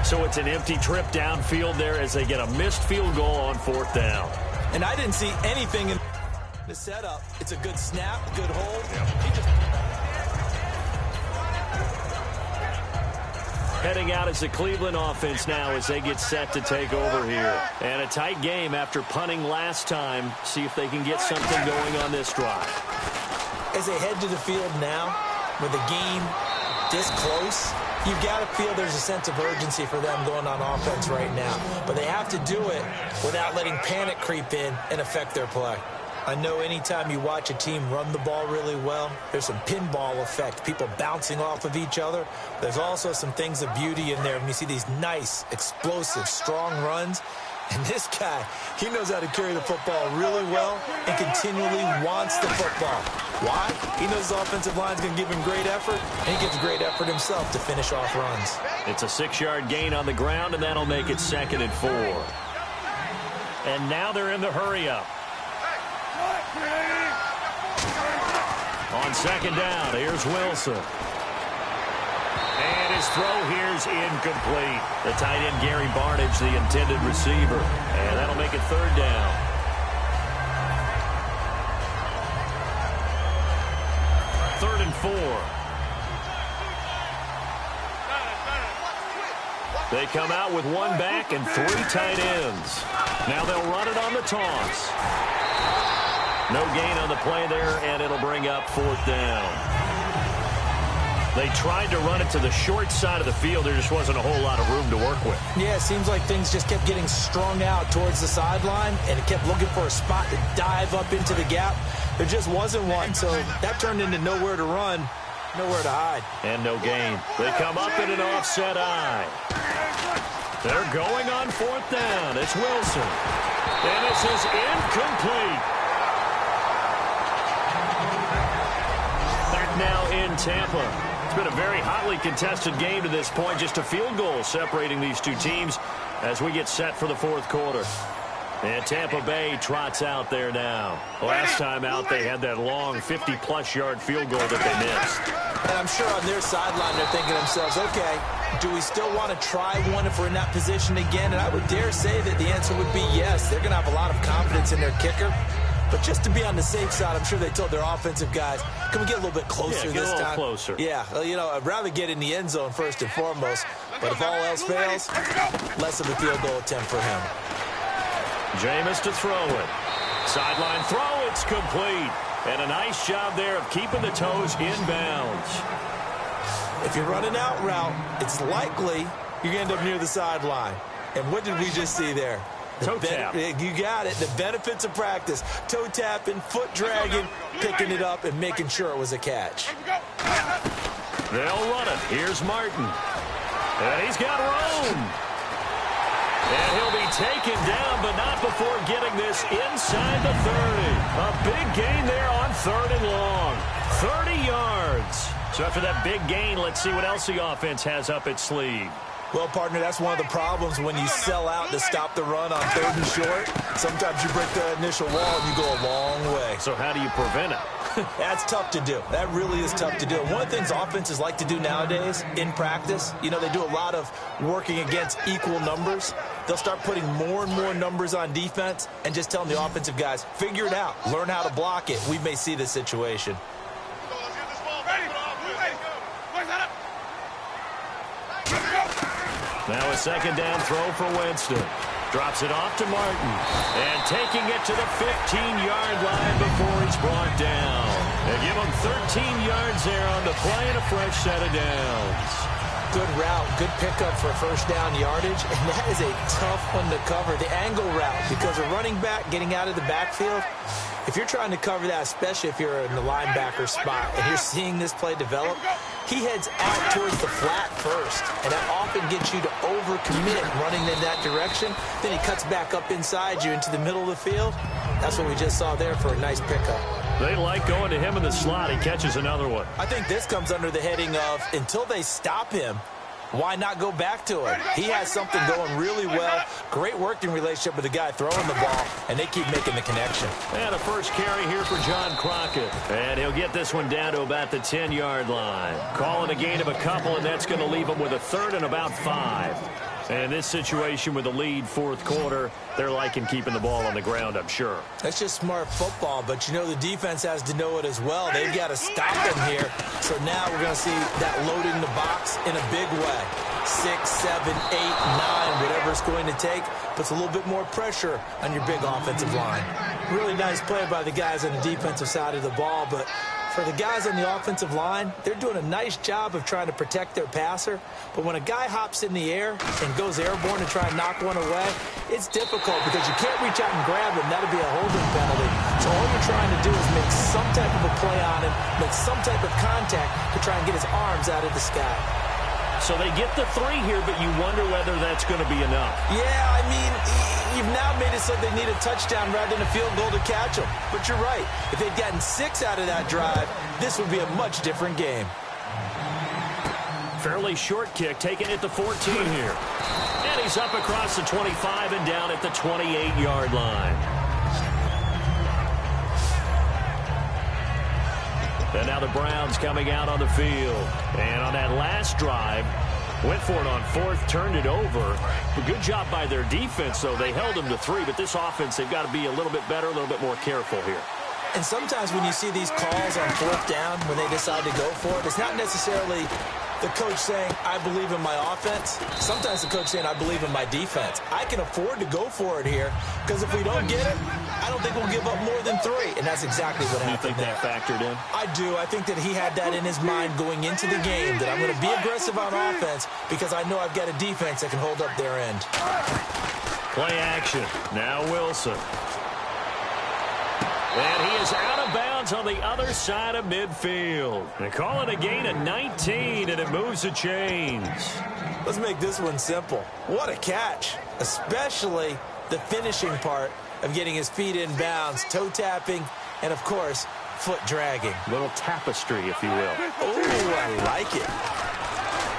So it's an empty trip downfield there as they get a missed field goal on fourth down. And I didn't see anything in the setup. It's a good snap, good hold. Heading out is the Cleveland offense now as they get set to take over here. And a tight game after punting last time. See if they can get something going on this drive. As they head to the field now, with the game this close, you've got to feel there's a sense of urgency for them going on offense right now. But they have to do it without letting panic creep in and affect their play. I know anytime you watch a team run the ball really well, there's some pinball effect, people bouncing off of each other. There's also some things of beauty in there when you see these nice, explosive, strong runs. And this guy, he knows how to carry the football really well and continually wants the football. Why? He knows his offensive line's going to give him great effort, and he gives great effort himself to finish off runs. It's a 6-yard gain on the ground, and that'll make it 2nd and 4. And now they're in the hurry-up. On second down, here's Wilson. And his throw here's incomplete. The tight end, Gary Barnidge, the intended receiver. And that'll make it third down. Third and 4. They come out with 1 back and 3 tight ends. Now they'll run it on the toss. No gain on the play there, and it'll bring up fourth down. They tried to run it to the short side of the field. There just wasn't a whole lot of room to work with. Yeah, it seems like things just kept getting strung out towards the sideline, and it kept looking for a spot to dive up into the gap. There just wasn't one, so that turned into nowhere to run, nowhere to hide. And no gain. They come up in an offset eye. They're going on fourth down. It's Wilson. And this is incomplete. Back now in Tampa. It's been a very hotly contested game to this point. Just a field goal separating these two teams as we get set for the fourth quarter. And Tampa Bay trots out there now. Last time out, they had that long 50-plus yard field goal that they missed. And I'm sure on their sideline, they're thinking to themselves, okay, do we still want to try one if we're in that position again? And I would dare say that the answer would be yes. They're going to have a lot of confidence in their kicker. But just to be on the safe side, I'm sure they told their offensive guys, can we get a little bit closer this time? Get a little closer. Yeah, well, you know, I'd rather get in the end zone first and foremost. But if all else fails, less of a field goal attempt for him. Jameis to throw it. Sideline throw, it's complete. And a nice job there of keeping the toes in bounds. If you're running out route, it's likely you're going to end up near the sideline. And what did we just see there? Toe tap. You got it. The benefits of practice. Toe tapping, foot dragging, picking it up, and making sure it was a catch. They'll run it. Here's Martin. And he's got room. And he'll be taken down, but not before getting this inside the 30. A big gain there on 3rd and long. 30 yards. So after that big gain, let's see what else the offense has up its sleeve. Well, partner, that's one of the problems when you sell out to stop the run on 3rd and short. Sometimes you break the initial wall and you go a long way. So how do you prevent it? That's tough to do. That really is tough to do. One of the things offenses like to do nowadays in practice, you know, they do a lot of working against equal numbers. They'll start putting more and more numbers on defense and just telling the offensive guys, figure it out. Learn how to block it. We may see this situation. Now a second down throw for Winston. Drops it off to Martin. And taking it to the 15-yard line before he's brought down. They give him 13 yards there on the play and a fresh set of downs. Good route, good pickup for first down yardage, and that is a tough one to cover. The angle route, because a running back getting out of the backfield, if you're trying to cover that, especially if you're in the linebacker spot and you're seeing this play develop, he heads out towards the flat first, and that often gets you to overcommit running in that direction. Then he cuts back up inside you into the middle of the field. That's what we just saw there for a nice pickup. They like going to him in the slot. He catches another one. I think this comes under the heading of, until they stop him, why not go back to him? He has something going really well. Great working relationship with the guy throwing the ball, and they keep making the connection. And a first carry here for John Crockett. And he'll get this one down to about the 10-yard line. Calling a gain of a couple, and that's going to leave him with a 3rd and about 5. And in this situation with the lead fourth quarter, they're liking keeping the ball on the ground, I'm sure. That's just smart football, but you know the defense has to know it as well. They've got to stop him here. So now we're going to see that loading the box in a big way. 6, 7, 8, 9, whatever it's going to take, puts a little bit more pressure on your big offensive line. Really nice play by the guys on the defensive side of the ball, but for the guys on the offensive line, they're doing a nice job of trying to protect their passer. But when a guy hops in the air and goes airborne to try and knock one away, it's difficult because you can't reach out and grab him. That'll be a holding penalty. So all you're trying to do is make some type of a play on him, make some type of contact to try and get his arms out of the sky. So they get the 3 here, but you wonder whether that's going to be enough. Yeah, I mean, you've now made it so they need a touchdown rather than a field goal to catch them. But you're right. If they'd gotten 6 out of that drive, this would be a much different game. Fairly short kick, taking it to 14 here. And he's up across the 25 and down at the 28-yard line. And now the Browns coming out on the field. And on that last drive, went for it on 4th, turned it over. A good job by their defense, though. They held them to 3, but this offense, they've got to be a little bit better, a little bit more careful here. And sometimes when you see these calls on 4th down, when they decide to go for it, it's not necessarily the coach saying, I believe in my offense. Sometimes the coach saying, I believe in my defense. I can afford to go for it here because if we don't get it, I don't think we'll give up more than 3. And that's exactly what happened. You think that factored in? I do. I think that he had that in his mind going into the game, that I'm going to be aggressive on offense because I know I've got a defense that can hold up their end. Play action. Now Wilson. And he is out of bounds on the other side of midfield. They call it a gain of 19, and it moves the chains. Let's make this one simple. What a catch, especially the finishing part of getting his feet in bounds, toe tapping, and, of course, foot dragging. Little tapestry, if you will. Oh, I like it.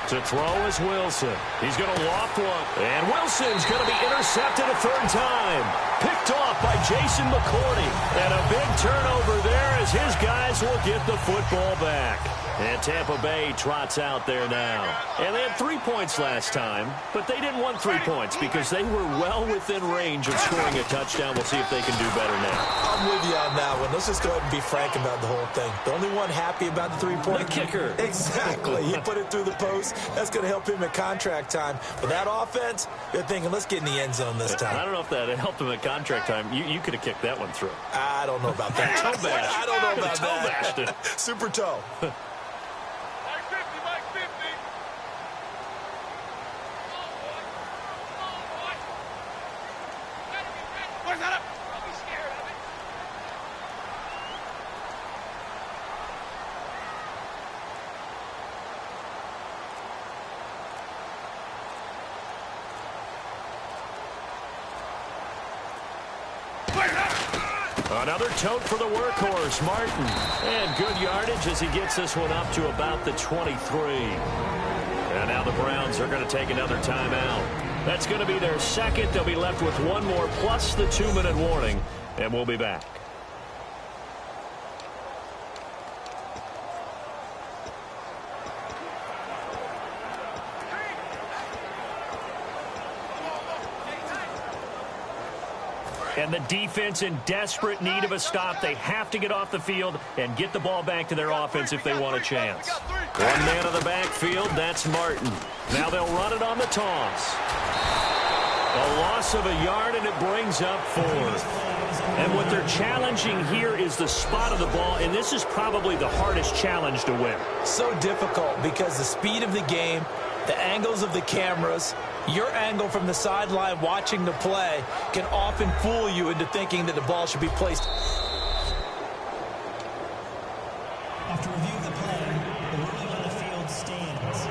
To throw is Wilson. He's going to loft one. And Wilson's going to be intercepted a third time. Picked off by Jason McCourty. And a big turnover there as his guys will get the football back. And Tampa Bay trots out there now. And they had 3 points last time, but they didn't want 3 points because they were well within range of scoring a touchdown. We'll see if they can do better now. I'm with you on that one. Let's just go ahead and be frank about the whole thing. The only one happy about the 3-point. The kicker. Exactly. He put it through the post. That's going to help him at contract time. But that offense, they're thinking, let's get in the end zone this time. I don't know if that helped him at contract time. You could have kicked that one through. I don't know about that. Toe bash. I don't know about toe that. bashed. Super toe. Another tote for the workhorse, Martin. And good yardage as he gets this one up to about the 23. And now the Browns are going to take another timeout. That's going to be their second. They'll be left with one more plus the 2-minute warning. And we'll be back. And the defense in desperate need of a stop. They have to get off the field and get the ball back to their offense if they want a chance. One man in the backfield, that's Martin. Now they'll run it on the toss. A loss of a yard, and it brings up 4. And what they're challenging here is the spot of the ball, and this is probably the hardest challenge to win. So difficult because the speed of the game, the angles of the cameras, your angle from the sideline watching the play can often fool you into thinking that the ball should be placed. After review of the play, the ruling on the field stands.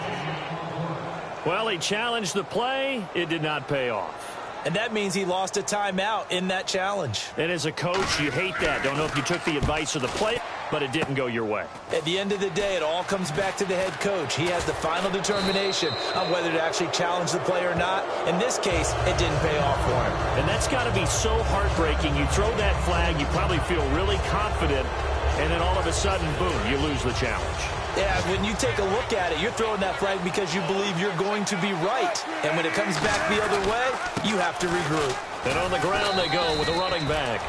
Well, he challenged the play. It did not pay off. And that means he lost a timeout in that challenge. And as a coach, you hate that. Don't know if you took the advice of the play, but it didn't go your way. At the end of the day, it all comes back to the head coach. He has the final determination on whether to actually challenge the play or not. In this case, it didn't pay off for him. And that's got to be so heartbreaking. You throw that flag, you probably feel really confident, and then all of a sudden, boom, you lose the challenge. Yeah, when you take a look at it, you're throwing that flag because you believe you're going to be right. And when it comes back the other way, you have to regroup. And on the ground they go with a running back.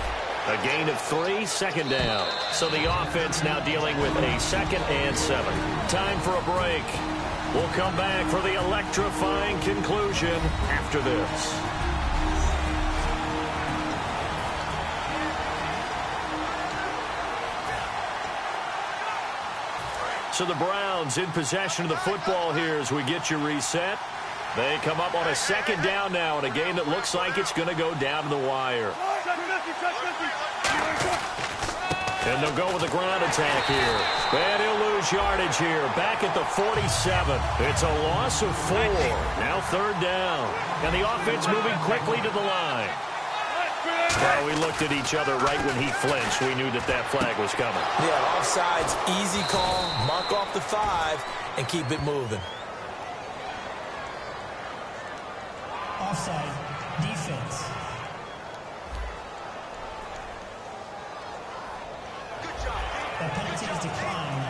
A gain of 3, second down. So the offense now dealing with a 2nd and 7. Time for a break. We'll come back for the electrifying conclusion after this. So the Browns in possession of the football here as we get you reset. They come up on a 2nd down now in a game that looks like it's going to go down to the wire. And they'll go with the ground attack here. And he'll lose yardage here. Back at the 47. It's a loss of 4. Now 3rd down. And the offense moving quickly to the line. Well, we looked at each other right when he flinched. We knew that that flag was coming. Yeah, offsides, easy call, mark off the 5, and keep it moving. Offside, defense. The penalty is declined.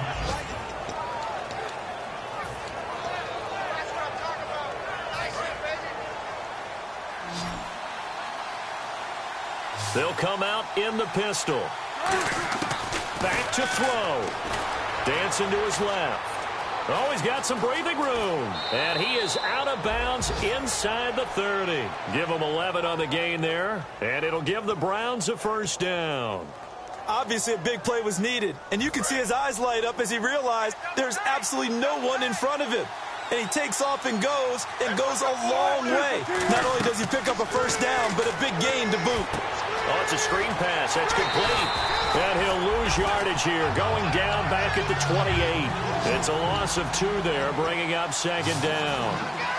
They'll come out in the pistol. Back to throw. Dancing to his left. Oh, he's got some breathing room. And he is out of bounds inside the 30. Give him 11 on the gain there. And it'll give the Browns a 1st down. Obviously, a big play was needed. And you can see his eyes light up as he realized there's absolutely no one in front of him. And he takes off and goes a long way. Not only does he pick up a 1st down, but a big gain to boot. On It's a screen pass. That's complete. And he'll lose yardage here. Going down back at the 28. It's a loss of 2 there, bringing up second down.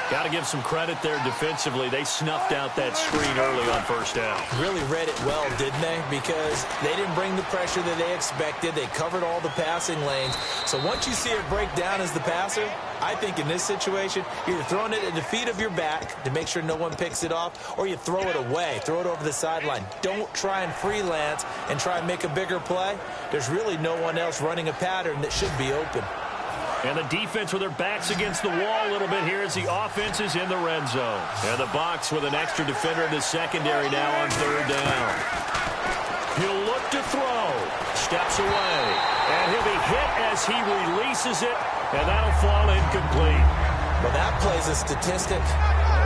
Got to give some credit there defensively. They snuffed out that screen early on first down. Really read it well, didn't they? Because they didn't bring the pressure that they expected. They covered all the passing lanes. So once you see it break down as the passer, I think in this situation, you're throwing it at the feet of your back to make sure no one picks it off, or you throw it away, throw it over the sideline. Don't try and freelance and try and make a bigger play. There's really no one else running a pattern that should be open. And the defense with their backs against the wall a little bit here as the offense is in the red zone. And the Bucs with an extra defender in the secondary now on third down. He'll look to throw. Steps away. And he'll be hit as he releases it. And that'll fall incomplete. Well, that plays a statistic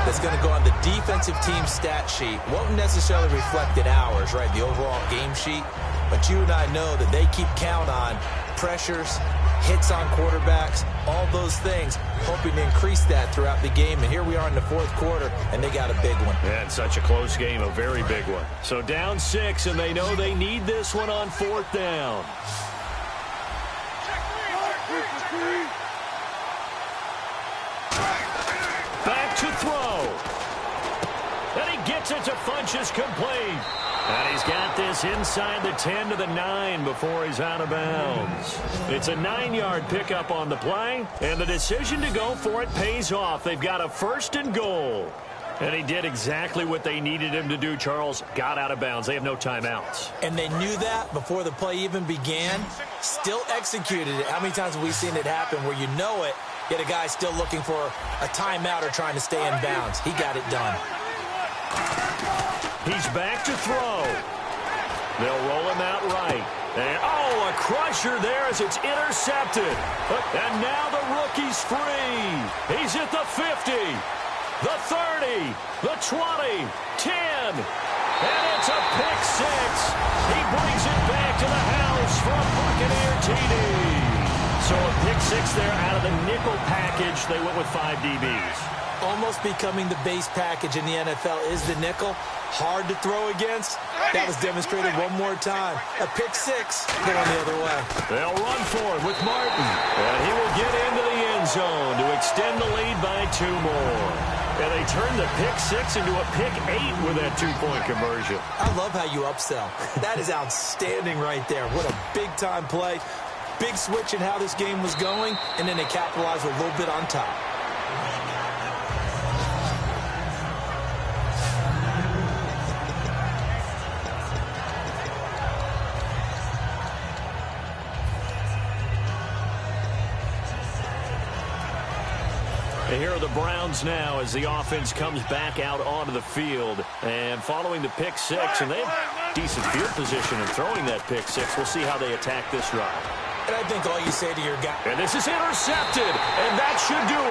that's going to go on the defensive team stat sheet. Won't necessarily reflect in ours, right, the overall game sheet. But you and I know that they keep count on pressures, hits on quarterbacks, all those things, hoping to increase that throughout the game. And here we are in the fourth quarter, and they got a big one. Yeah, it's such a close game, a very big one. So down 6, and they know they need this one on fourth down. Back to throw. And he gets it to Funchess complete. And he's got this inside the 10 to the 9 before he's out of bounds. It's a 9-yard pickup on the play, and the decision to go for it pays off. They've got a 1st and goal. And he did exactly what they needed him to do, Charles. Got out of bounds. They have no timeouts. And they knew that before the play even began. Still executed it. How many times have we seen it happen where you know it, yet a guy still looking for a timeout or trying to stay in bounds? He got it done. He's back to throw. They'll roll him out right. And, a crusher there as it's intercepted. And now the rookie's free. He's at the 50, the 30, the 20, 10. And it's a pick 6. He brings it back to the house for a Buccaneer TD. So a pick 6 there out of the nickel package. They went with 5 DBs. Almost becoming the base package in the NFL is the nickel. Hard to throw against. That was demonstrated one more time. A pick 6 going the other way. They'll run for it with Martin. And he will get into the end zone to extend the lead by 2 more. And they turn the pick 6 into a pick 8 with that 2-point conversion. I love how you upsell. That is outstanding right there. What a big-time play. Big switch in how this game was going, and then they capitalized a little bit on top. And here are the Browns now as the offense comes back out onto the field. And following the pick 6, and they have decent field position in throwing that pick 6. We'll see how they attack this drive. And I think all you say to your guy. And this is intercepted, and that should do